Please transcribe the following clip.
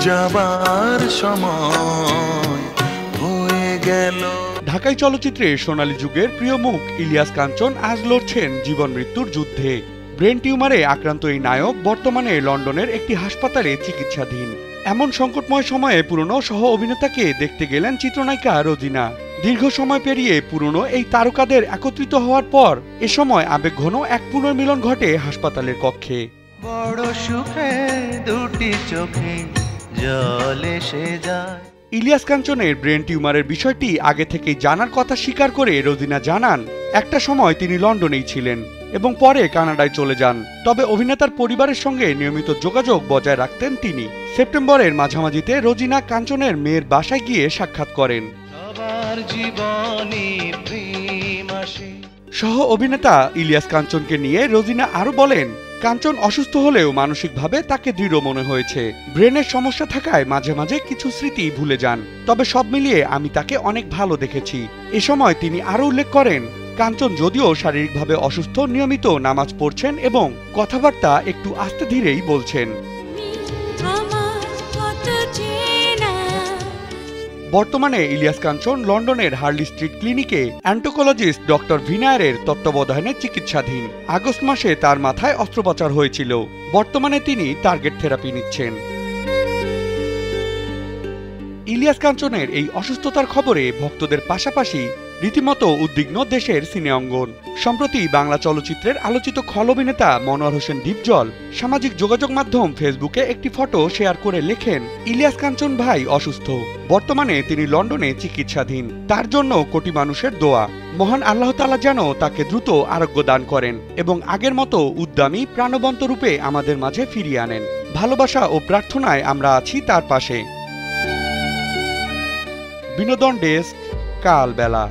যাবার সময় হয়ে গেল। ঢাকাই চলচ্চিত্রে সোনালী যুগের প্রিয় মুখ ইলিয়াস কাঞ্চন আজ লড়ছেন জীবন মৃত্যুর যুদ্ধে। ব্রেন টিউমারে আক্রান্ত এই নায়ক বর্তমানে লন্ডনের একটি হাসপাতালে চিকিৎসাধীন। এমন সংকটময় সময়ে পুরনো সহ অভিনেতাকে দেখতে গেলেন চিত্রনায়িকা রোজিনা। দীর্ঘ সময় পেরিয়ে পুরনো এই তারকাদের একত্রিত হওয়ার পর এ সময় আবেগঘন এক পুনর্মিলন ঘটে হাসপাতালের কক্ষে। বড় সুখে দুটি চোখে জল এসে যায়। ইলিয়াস কাঞ্চনের ব্রেন টিউমারের বিষয়টি আগে থেকেই জানার কথা স্বীকার করে রোজিনা জানান, একটা সময় তিনি লন্ডনেই ছিলেন এবং পরে কানাডায় চলে যান। তবে অভিনেতার পরিবারের সঙ্গে নিয়মিত যোগাযোগ বজায় রাখতেন তিনি। সেপ্টেম্বরের মাঝামাঝিতে রোজিনা কাঞ্চনের মেয়ের বাসায় গিয়ে সাক্ষাৎ করেন। সহ অভিনেতা ইলিয়াস কাঞ্চনকে নিয়ে রোজিনা আরো বলেন, কাঞ্চন অসুস্থ হলেও মানসিকভাবে তাকে দৃঢ় মনে হয়েছে। ব্রেনের সমস্যা থাকায় মাঝে মাঝে কিছু স্মৃতি ভুলে যান, তবে সব মিলিয়ে আমি তাকে অনেক ভালো দেখেছি। এ সময় তিনি আরো উল্লেখ করেন, কাঞ্চন যদিও শারীরিকভাবে অসুস্থ নিয়মিত নামাজ পড়ছেন এবং কথাবার্তা একটু আস্তে ধীরেই বলছেন। বর্তমানে ইলিয়াস কাঞ্চন লন্ডনের হার্লি স্ট্রিট ক্লিনিকে অ্যান্টোকোলজিস্ট ডক্টর ভিনায়ারের তত্ত্বাবধানে চিকিৎসাধীন। আগস্ট মাসে তার মাথায় অস্ত্রোপচার হয়েছিল। বর্তমানে তিনি টার্গেট থেরাপি নিচ্ছেন। ইলিয়াস কাঞ্চনের এই অসুস্থতার খবরে ভক্তদের পাশাপাশি রীতিমতো উদ্বিগ্ন দেশের সিনে অঙ্গন। সম্প্রতি বাংলা চলচ্চিত্রের আলোচিত খল অভিনেতা মনোয়ার হোসেন দীপজল সামাজিক যোগাযোগ মাধ্যম ফেসবুকে একটি ফটো শেয়ার করে লেখেন, ইলিয়াস কাঞ্চন ভাই অসুস্থ, বর্তমানে তিনি লন্ডনে চিকিৎসাধীন, তার জন্য কোটি মানুষের দোয়া। মহান আল্লাহ তাআলা যেন তাকে দ্রুত আরোগ্য দান করেন এবং আগের মতো উদ্যমী প্রাণবন্ত রূপে আমাদের মাঝে ফিরিয়ে আনেন। ভালোবাসা ও প্রার্থনায় আমরা আছি তার পাশে। বিনোদন ডেস্ক, কালবেলা।